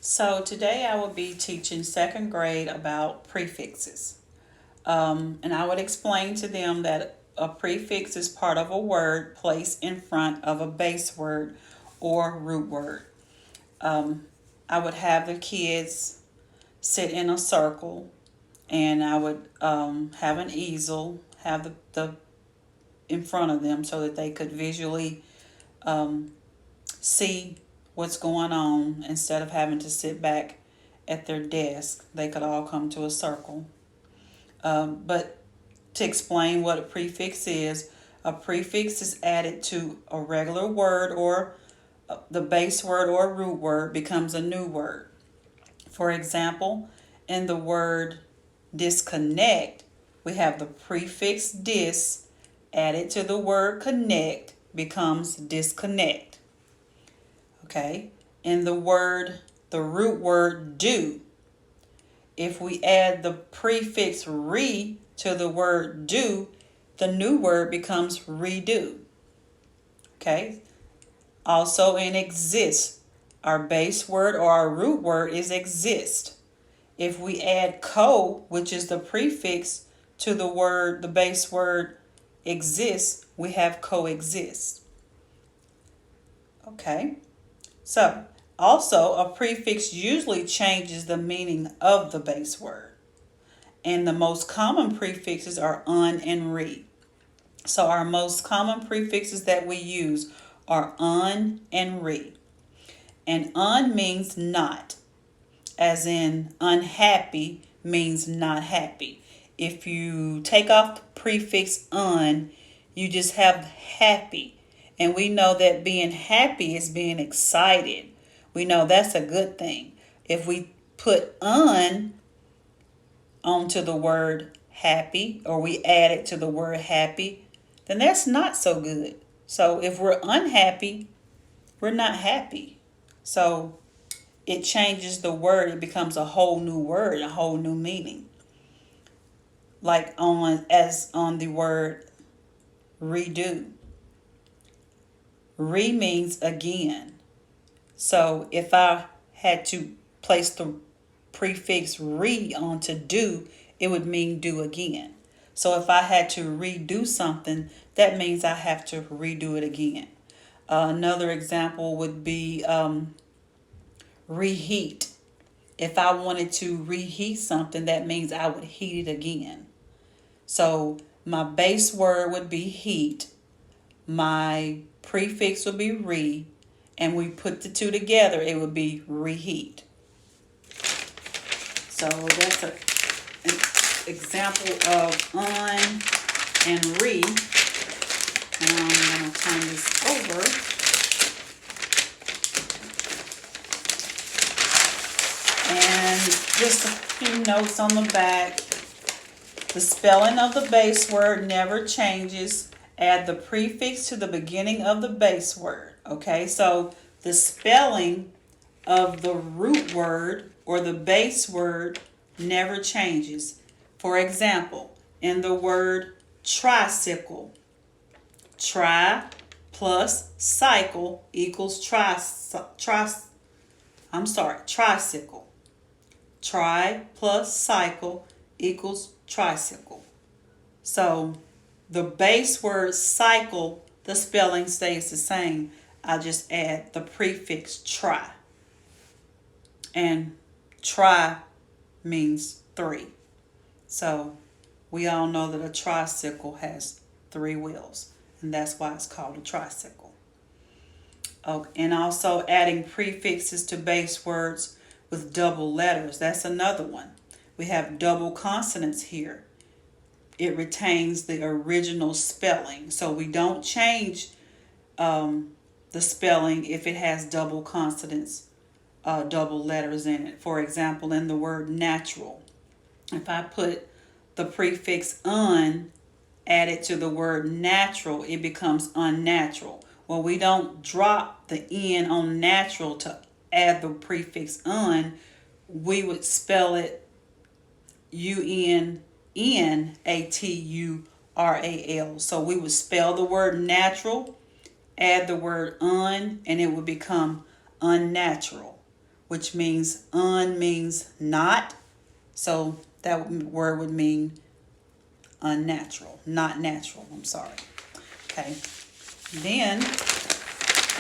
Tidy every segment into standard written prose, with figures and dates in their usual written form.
So today I will be teaching second grade about prefixes. And I would explain to them that a prefix is part of a word placed in front of a base word or root word. I would have the kids sit in a circle, and I would have an easel, have the in front of them so that they could visually see what's going on instead of having to sit back at their desk. They could all come to a circle. But to explain what a prefix is added to a regular word or the base word or root word becomes a new word. For example, in the word disconnect, we have the prefix dis added to the word connect becomes disconnect. Okay? In the root word do, if we add the prefix re to the word do, the new word becomes redo. Okay? Also in exist, our base word or our root word is exist. If we add co, which is the prefix to the base word exist, we have coexist. Okay? So, also a prefix usually changes the meaning of the base word. And the most common prefixes are un and re. So our most common prefixes that we use are un and re. And un means not, as in unhappy means not happy. If you take off the prefix un, you just have happy. And we know that being happy is being excited. We know that's a good thing. If we put un onto the word happy, or we add it to the word happy, then that's not so good. So if we're unhappy, we're not happy. So it changes the word. It becomes a whole new word, a whole new meaning. Like on the word redo. Re means again. So if I had to place the prefix re onto do, it would mean do again. So if I had to redo something, that means I have to redo it again. Another example would be reheat. If I wanted to reheat something, that means I would heat it again. So my base word would be heat, my prefix would be re, and we put the two together, it would be reheat. So that's an example of un and re. And I'm going to turn this over. And just a few notes on the back. The spelling of the base word never changes. Add the prefix to the beginning of the base word. Okay, so the spelling of the root word or the base word never changes. For example, in the word tricycle, tri plus cycle equals tricycle. Tri plus cycle equals tricycle. So the base word cycle, the spelling stays the same. I just add the prefix tri. And tri means three. So we all know that a tricycle has three wheels, and that's why it's called a tricycle. Oh, and also adding prefixes to base words with double letters. That's another one. We have double consonants here. It retains the original spelling. So we don't change the spelling if it has double consonants, double letters in it. For example, in the word natural, if I put the prefix un added to the word natural, it becomes unnatural. Well, we don't drop the N on natural to add the prefix un. We would spell it UNNATURAL. So we would spell the word natural, add the word un, and it would become unnatural. which means means not. So that word would mean unnatural, not natural, I'm sorry. Okay, then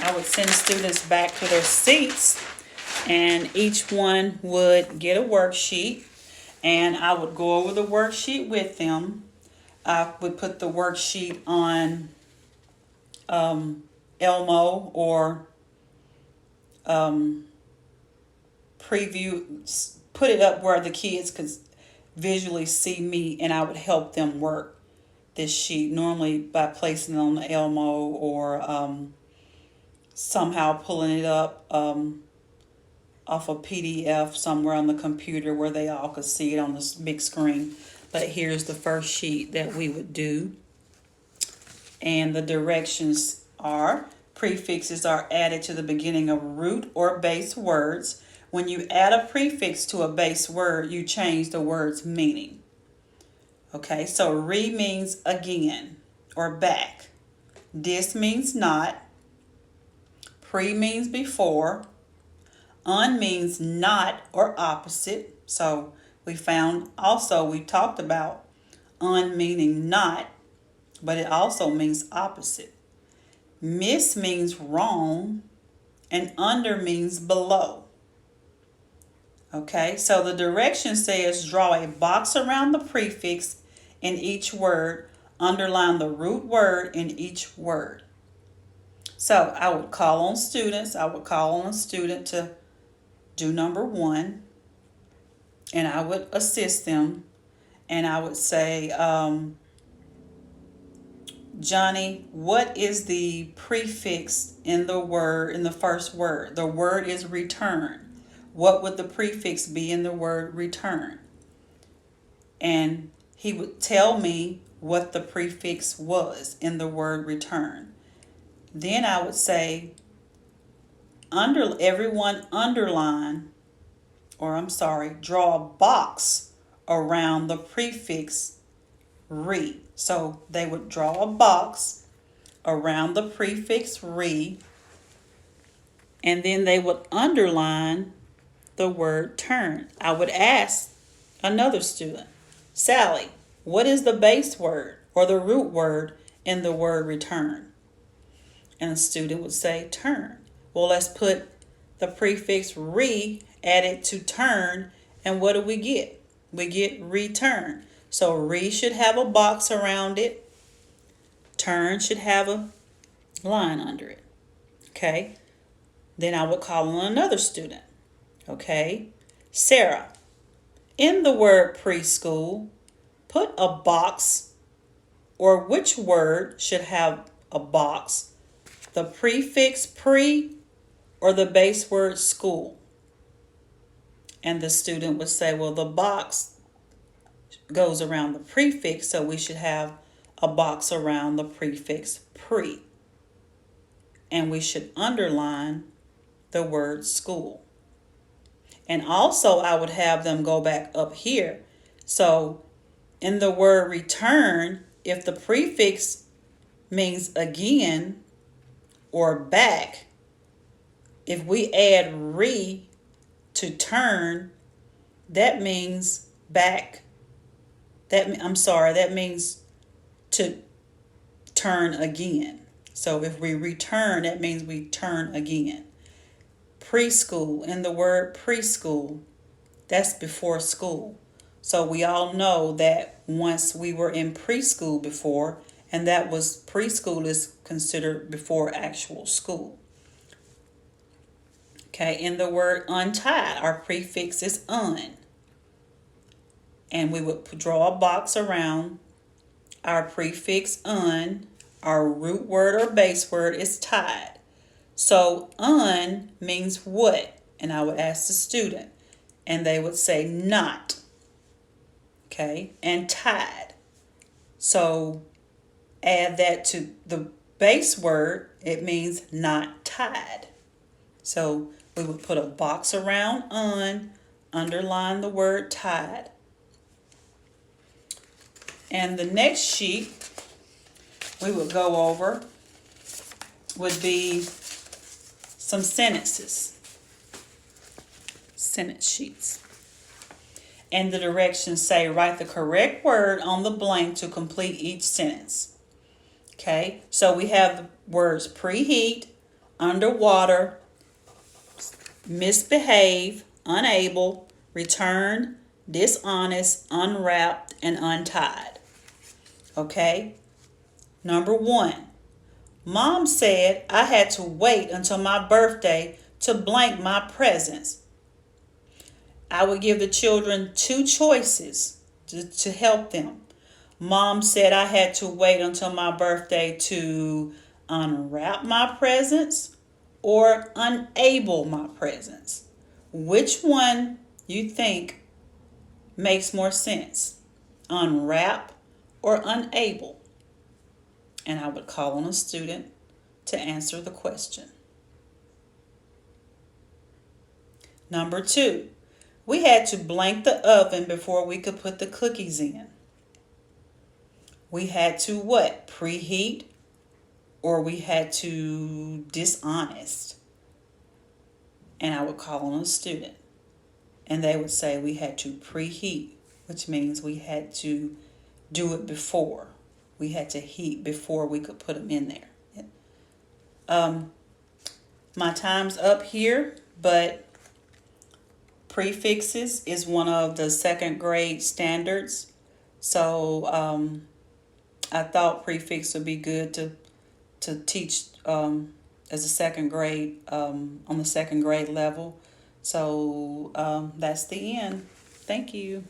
I would send students back to their seats, and each one would get a worksheet, and I would go over the worksheet with them. I would put the worksheet on Elmo or preview, put it up where the kids could visually see me, and I would help them work this sheet, normally by placing it on the Elmo or somehow pulling it up off a PDF somewhere on the computer where they all could see it on this big screen. But here's the first sheet that we would do. And the directions are: prefixes are added to the beginning of root or base words. When you add a prefix to a base word, you change the word's meaning. Okay, so re means again or back. Dis means not. Pre means before. Un means not or opposite. So we talked about un meaning not, but it also means opposite. Mis means wrong, and under means below. Okay, so the direction says draw a box around the prefix in each word, underline the root word in each word. So I would call on students. I would call on a student to do number 1, and I would assist them, and I would say, Johnny, what is the prefix in the first word? The word is return. What would the prefix be in the word return? And he would tell me what the prefix was in the word return. Then I would say, everyone underline, draw a box around the prefix re. So they would draw a box around the prefix re, and then they would underline the word turn. I would ask another student, Sally, what is the base word or the root word in the word return? And the student would say turn. Well, let's put the prefix re added to turn, and what do we get? We get return. So re should have a box around it. Turn should have a line under it. Okay. Then I would call on another student. Okay. Sarah, in the word preschool, put a box, or which word should have a box? The prefix pre or the base word school? And the student would say, well, the box goes around the prefix, so we should have a box around the prefix pre. And we should underline the word school. And also I would have them go back up here. So in the word return, if the prefix means again or back, if we add re to turn, that means back. That means to turn again. So if we return, that means we turn again. Preschool, in the word preschool, that's before school. So we all know that once we were in preschool before, and that was preschool is considered before actual school. Okay, in the word untied, our prefix is un. And we would draw a box around our prefix un. Our root word or base word is tied. So un means what? And I would ask the student, and they would say not. Okay, and tied. So add that to the base word, it means not tied. So we would put a box around un, underline the word tied. And the next sheet we would go over would be some sentences. sentence sheets. And the directions say write the correct word on the blank to complete each sentence. Okay, so we have the words preheat, underwater, misbehave, unable, return, dishonest, unwrapped, and untied. Okay, number 1. Mom said I had to wait until my birthday to blank my presents. I would give the children 2 choices to help them. Mom said I had to wait until my birthday to unwrap my presents or unable my presents. Which one you think makes more sense? Unwrap or unable? And I would call on a student to answer the question. Number 2, we had to blank the oven before we could put the cookies in. We had to what? Preheat, or we had to dishonest. And I would call on a student, and they would say we had to preheat, which means we had to do it before. We had to heat before we could put them in there. My time's up here, but prefixes is one of the 2nd grade standards. So I thought prefix would be good to teach as a 2nd grade, on the 2nd grade level. So that's the end. Thank you.